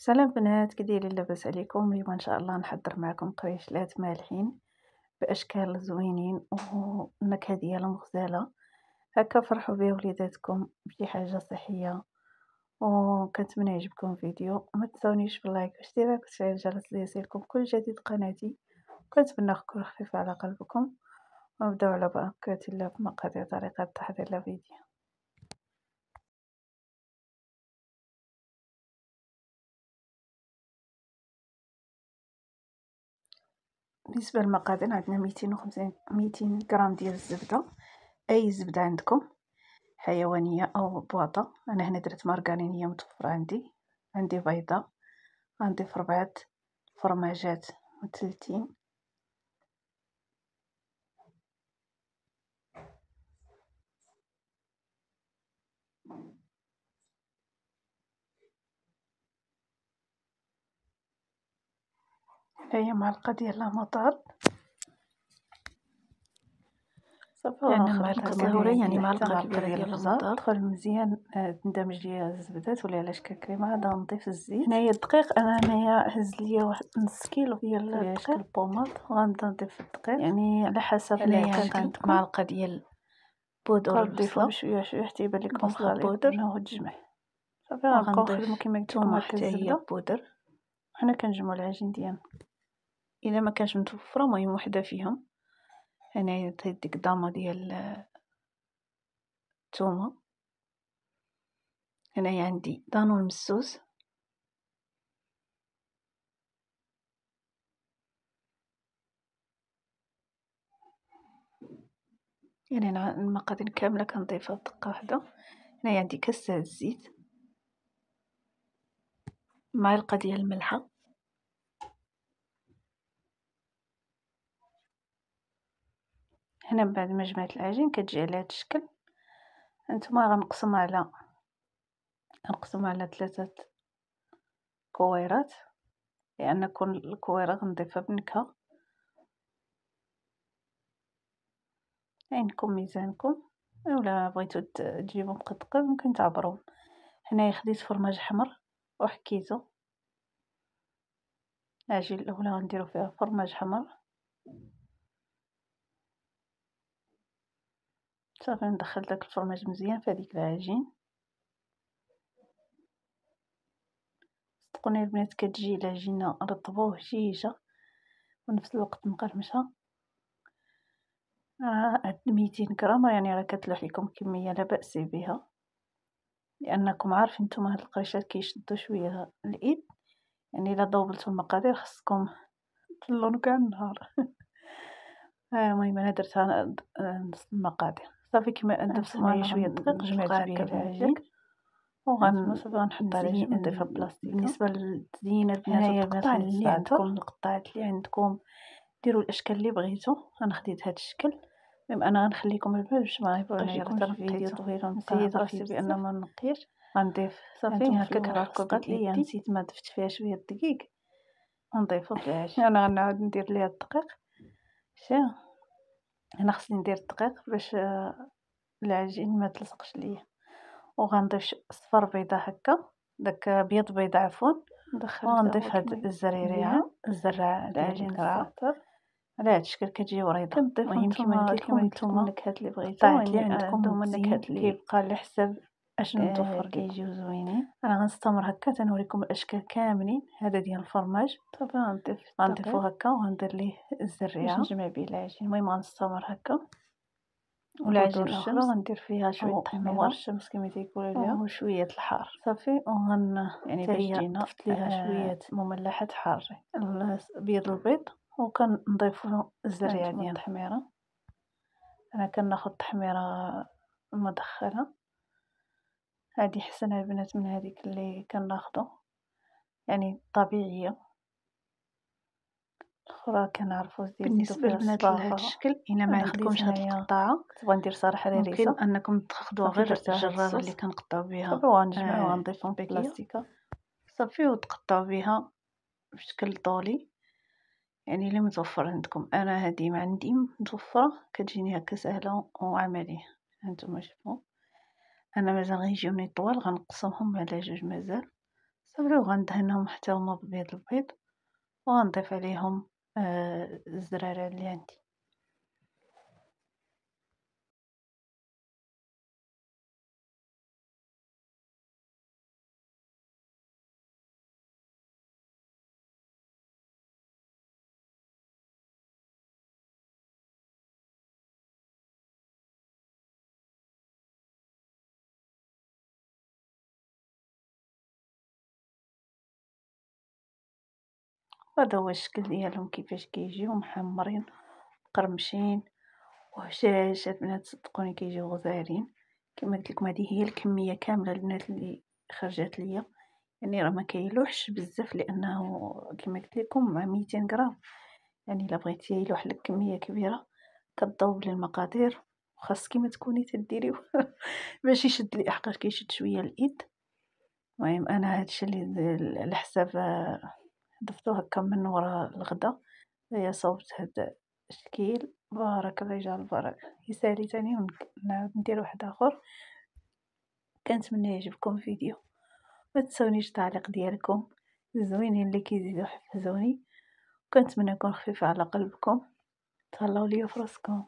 سلام بنات، كي دايرين؟ لاباس عليكم؟ اليوم ان شاء الله نحضر معكم قريشلات مالحين باشكال زوينين والنكهه ديالهم غزاله. هكا فرحوا بها وليداتكم بشي حاجه صحيه، وكنتمنى يعجبكم الفيديو. ما تنسونيش باللايك والاشتراك وتفعيل الجرس ليصلكم كل جديد قناتي. كنتمنى تكون خفيفه على قلبكم، ونبداو على بركه الله في مقادير طريقه تحضير الفيديو. بالنسبه للمقادير عندنا 250 غرام ديال الزبده، اي زبده عندكم حيوانيه او بواطه. انا هنا درت مارغرينيه متوفره عندي بيضه، غنضيف 4 فرماجات مثلثين، هي معلقه ديال المطار صافي. يعني معلقه كبيره ديال المطار دخل مزيان تندمج ليا الزبدات ولا علاش كريمه. غادا نضيف الزيت. هنايا الدقيق، انا هنايا هز ليا واحد نص كيلو ديال الدقيق البوماط، غنبدا نضيف الدقيق يعني على حسب العدد عندكم. معلقه ديال بودر البصله بشويه حتى يبان لكم بودر وتجمع صافي. غنبقاو نخدمو كما قلت لكم هكا الزبده بودر. حنا كنجمعوا العجين ديالنا الا ما كانش متوفره، المهم وحده فيهم. هنايا ديك ضامه ديال الثومه، هنايا عندي دانون مسوس، يعني المقادير كامله كنضيفها بدقه واحده. هنايا عندي كاس تاع الزيت، معلقه ديال الملحه، هنا من بعد ما جمعت العجين كتجي على هذا الشكل. هانتوما غنقسمها على 3 كويرات، لان كل كويره غنضيفها بنكهه. عينكم ميزانكم، ولا بغيتو تجيبو مقدقين ممكن تعبروهم. هنايا خديت فرماج حمر وحكيتو. العجين الاولى غنديرو فيها فرماج حمر صافي. ندخل داك الفرماج مزيان في هذيك العجين. صدقوني البنات كتجي العجينه رطبه وهشيشه ونفس الوقت مقرمشه. هاد 200 غرام يعني راه كتلوح لكم كميه لا باس بها، لانكم عارفين نتوما هاد القريشات كيشدوا شويه الايد. يعني الا ضوبلتوا المقادير خصكم تظلوا كاع النهار. المهم انا درتها نص المقادير صافي. كما ضفت معايا شويه دقيق جمعت بها العجين وغنحط عليه نضيفها بلاستيك. بالنسبه للتزيين البنات والقطع اللي عندكم، القطعات اللي عندكم ديروا الاشكال اللي بغيتو. انا خديت هذا الشكل. المهم انا غنخليكم البال باش ما يبقاش يكون الفيديو طويل ونسيت راسي بان ما نقيش. غنضيف صافي هكاك رققات ليا، نسيت ما ضفت فيها شويه الدقيق ونضيفو في العجين. انا غنعاود ندير ليها الدقيق. شتي انا خصني ندير الدقيق باش العجين ما تلصقش ليا. وغنضيف صفر بيضه هكا، داك بيض بيضه عفوا، وغنضيف هاد الزريريعه الزرع العجين الزعتر على هاد الشكل كتجي وريضه. المهم كما قلت لكم نتوما النكهات اللي بغيتو اللي عندكم هما النكهات اللي كيبقى على حساب اشنو متوفر كيجيو زوينين. انا غنستمر هكا تنوريكم الاشكال كاملين. هذا ديال الفرماج طبعا غنضيفو هكا وغندير ليه الزريعه باش نجمع به العجين. المهم غنستمر هكا. والعجين الاخرى غندير فيها شويه نوار الشمس كما تيقولوا ليها وشويه الحار صافي. يعني تجينا ضفت ليها شويه مملحه حاره بيض البيض، وكنضيفوا الزريعه ديال التحميره. انا كناخذ تحميره مدخنه، هذه حسن البنات من هذيك اللي كناخذو يعني طبيعيه. الاخرى كنعرفوا بالنسبه للبنات لهذا الشكل الا ما عندكمش هاد القطعه تبغى ندير صراحه ريريسه، ممكن انكم تاخذوا غير الجراره اللي كنقطعوا بها صافي. وغنجمعوا وغنضيفهم بلاستيكه صافي وتقطعوا بها بشكل طولي يعني اللي متوفر عندكم. انا هذه ما عندي متوفره كتجيني هكا سهله وعمليه. هانتوما شوفوا انا مازال غيجيوني طوال غنقسمهم على 2 مازال صافي وغندهنهم حتى هما ببيض البيض، وغنضيف عليهم الزرارة اللي عندي. هذا هو الشكل ديالهم كيفاش كيجيو محمرين مقرمشين وهشاش. البنات صدقوني كيجيو غزالين. كما قلت لكم هذه هي الكميه كامله البنات اللي خرجت ليا، يعني راه ما كيلوحش بزاف لانه كما قلت لكم مع 200 غرام. يعني الا بغيتي يلوح لك كميه كبيره كتضوب المقادير، وخاص كيما تكوني تديريو باش يشد لي، حقاش كيشد شويه الايد. المهم انا هادشي اللي على حساب ضفتو هكا من ورا الغدا. هي صوبت هاد الشكل بارك الرجال بارك. يسالي تاني ونعاود ندير واحد اخر. كنتمنى يعجبكم الفيديو، ما تنسونيش التعليق ديالكم زوينين اللي كيزيدو يحفزوني، وكنتمنى نكون خفيفه على قلبكم. تهلاو ليا فراسكم.